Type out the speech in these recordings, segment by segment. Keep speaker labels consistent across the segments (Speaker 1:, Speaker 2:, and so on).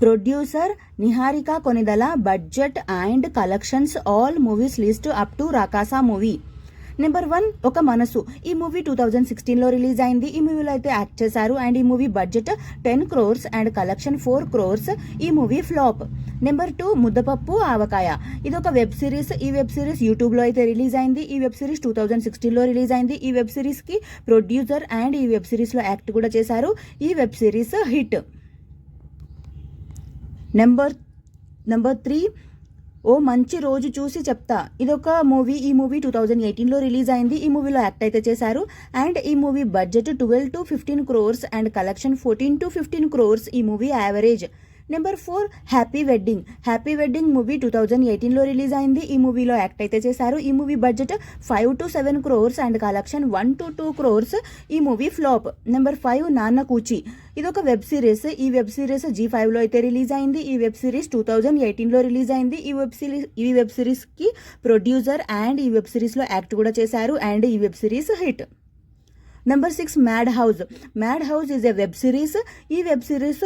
Speaker 1: Producer Niharika Konidela. Budget and collections all movies list up to Rakasa movie. Number 1 Oka మనసు. ఈ movie 2016లో release అయింది. ఈ మూవీలో అయితే యాక్ట్ చేశారు అండ్ ఈ movie budget 10 crores and collection 4 crores. ఈ మూవీ ఫ్లాప్. నెంబర్ 2 ముద్దపప్పు ఆవకాయ. ఇది ఒక వెబ్ సిరీస్. ఈ వెబ్ సిరీస్ యూట్యూబ్లో అయితే రిలీజ్ అయింది. ఈ వెబ్ సిరీస్ 2016లో రిలీజ్ అయింది. ఈ వెబ్ సిరీస్కి ప్రొడ్యూసర్ అండ్ ఈ వెబ్ సిరీస్లో యాక్ట్ కూడా చేశారు. ఈ వెబ్ సిరీస్ హిట్. నెంబర్ 3 ఓ మంచి రోజు చూసి చెప్తా. ఇదొక మూవీ. ఈ మూవీ 2018లో రిలీజ్ అయింది. ఈ మూవీలో యాక్ట్ అయితే చేశారు అండ్ ఈ movie budget 12 to 15 crores and collection 14 to 15 crores. ఈ movie average. Number 4 happy wedding. Happy wedding movie 2018లో రిలీజ్ అయింది. ఈ మూవీలో యాక్ట్ అయితే చేశారు. ఈ movie budget 5 to 7 crores and collection 1 to 2 crores. ఈ movie flop. Number 5 Nanna Koochi. ఇదొక వెబ్ సిరీస్. ఈ వెబ్ సిరీస్ G5లో అయితే రిలీజ్ అయింది. ఈ వెబ్ సిరీస్ 2018లో రిలీజ్ అయింది. ఈ వెబ్ సిరీస్కి ప్రొడ్యూసర్ అండ్ ఈ వెబ్ సిరీస్లో యాక్ట్ కూడా చేశారు అండ్ ఈ web series hit. Number 6 mad house. Mad house is a web series. ఈ వెబ్ సిరీస్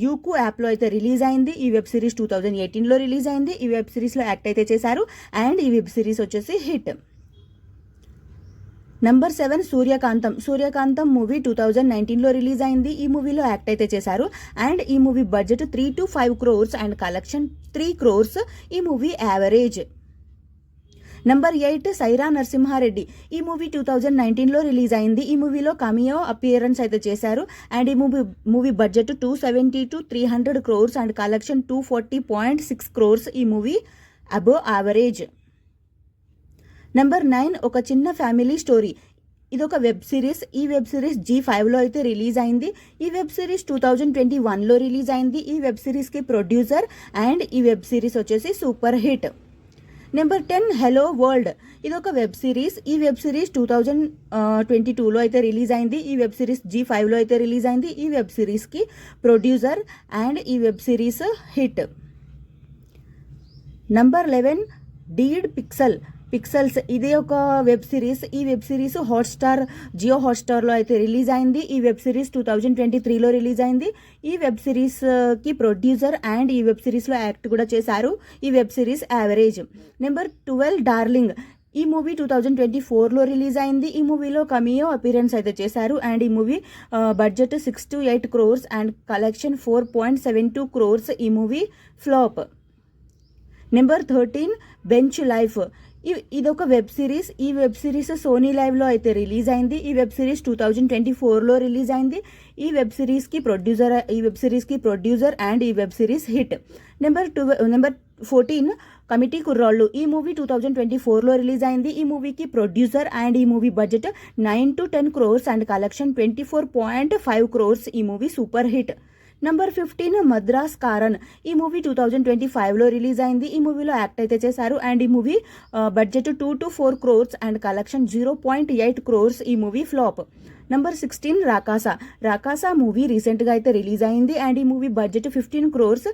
Speaker 1: యూకు యాప్లో అయితే రిలీజ్ అయింది. ఈ వెబ్ సిరీస్ 2018లో రిలీజ్ అయింది. ఈ వెబ్ సిరీస్లో యాక్ట్ అయితే చేశారు అండ్ ఈ వెబ్ సిరీస్ వచ్చేసి hit. Number 7 Suryakantham. Suryakantham movie 2019లో రిలీజ్ అయింది. ఈ మూవీలో యాక్ట్ అయితే చేశారు అండ్ ఈ movie budget 3 to 5 crores and collection 3 crores. ఈ movie average. Number 8 Sye Raa Narasimha Reddy. ఈ మూవీ 2019లో రిలీజ్ అయింది. ఈ మూవీలో కమియో అపియరెన్స్ అయితే చేశారు అండ్ ఈ movie budget 270 to 300 crores and collection 240.6 crores. ఈ మూవీ అబోవ్ యావరేజ్. నెంబర్ 9 ఒక చిన్న ఫ్యామిలీ స్టోరీ. ఇదొక వెబ్ సిరీస్. ఈ వెబ్ సిరీస్ G5లో అయితే రిలీజ్ అయింది. ఈ వెబ్ సిరీస్ 2021లో రిలీజ్ అయింది. ఈ వెబ్ సిరీస్కి ప్రొడ్యూసర్ అండ్ ఈ వెబ్ సిరీస్ వచ్చేసి super hit. Number 10 hello world. ఇదొక వెబ్ సిరీస్. ఈ వెబ్ సిరీస్ 2022లో అయితే రిలీజ్ అయింది. ఈ వెబ్ సిరీస్ G5లో అయితే రిలీజ్ అయింది. ఈ వెబ్ సిరీస్కి ప్రొడ్యూసర్ అండ్ ఈ web series hit. Number 11 dead pixels. ఇదే ఒక వెబ్ సిరీస్. ఈ వెబ్ సిరీస్ జియో హాట్స్టార్లో అయితే రిలీజ్ అయింది. ఈ వెబ్ సిరీస్ 2023లో రిలీజ్ అయింది. ఈ వెబ్ సిరీస్కి ప్రొడ్యూసర్ అండ్ ఈ వెబ్ సిరీస్లో యాక్ట్ కూడా చేశారు. ఈ web series average. Number 12 darling. ఈ మూవీ 2024లో రిలీజ్ అయింది. ఈ మూవీలో కమియో అపియరెన్స్ అయితే చేశారు అండ్ ఈ movie budget 6 to 8 crores and collection 4.72 crores. ఈ movie flop. Number 13 bench life. ఇదొక వెబ్ సిరీస్. ఈ వెబ్ సిరీస్ సోనీ లైవ్లో అయితే రిలీజ్ అయింది. ఈ వెబ్ సిరీస్ 2024లో రిలీజ్ అయింది. ఈ వెబ్ సిరీస్కి ప్రొడ్యూసర్ అండ్ ఈ web series hit. Number 14 committee Kurrollu. ఈ మూవీ 2024లో రిలీజ్ అయింది. ఈ మూవీకి ప్రొడ్యూసర్ అండ్ ఈ movie budget 9 to 10 crores and collection 24.5 crores. ఈ movie super hit. Number 15 Madraskaaran. ఈ మూవీ 2025లో రిలీజ్ అయింది. ఈ మూవీలో యాక్ట్ అయితే చేశారు అండ్ ఈ movie budget 2 to 4 crores and collection 0.8 crores. ఈ మూవీ ఫ్లాప్. నంబర్ 16 రాకాసా మూవీ రీసెంట్గా అయితే రిలీజ్ అయింది అండ్ ఈ మూవీ బడ్జెట్ 15 crores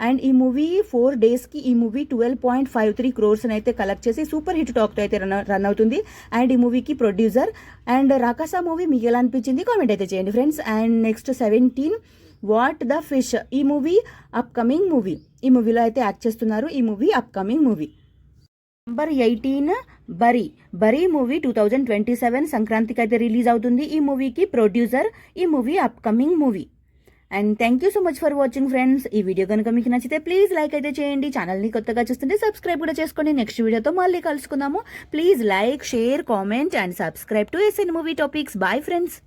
Speaker 1: అండ్ ఈ మూవీ 4 daysకి ఈ మూవీ 12.53 crores అయితే కలెక్ట్ చేసి సూపర్ హిట్ టాక్తో అయితే రన్ అవుతుంది అండ్ ఈ మూవీకి ప్రొడ్యూసర్ అండ్ రాకాసా మూవీ మీకు ఎలా అనిపించింది కామెంట్ అయితే చేయండి friends. And next 17 what the fish. ఈ మూవీ అప్కమింగ్ మూవీ. ఈ మూవీలో అయితే యాక్ట్ చేస్తున్నారు. ఈ మూవీ అప్కమింగ్ మూవీ. నంబర్ 18 బరీ మూవీ 2027 సంక్రాంతికి అయితే రిలీజ్ అవుతుంది. ఈ మూవీకి ప్రొడ్యూసర్. ఈ movie upcoming movie. And thank you so much for watching friends. ఈ వీడియో కనుక మీకు నచ్చితే ప్లీజ్ లైక్ అయితే చేయండి. ఛానల్ని కొత్తగా చూస్తుంటే సబ్స్క్రైబ్ కూడా చేసుకోండి. నెక్స్ట్ వీడియోతో మళ్ళీ కలుసుకుందాము. Please like, share, comment and subscribe to SN movie topics. Bye friends.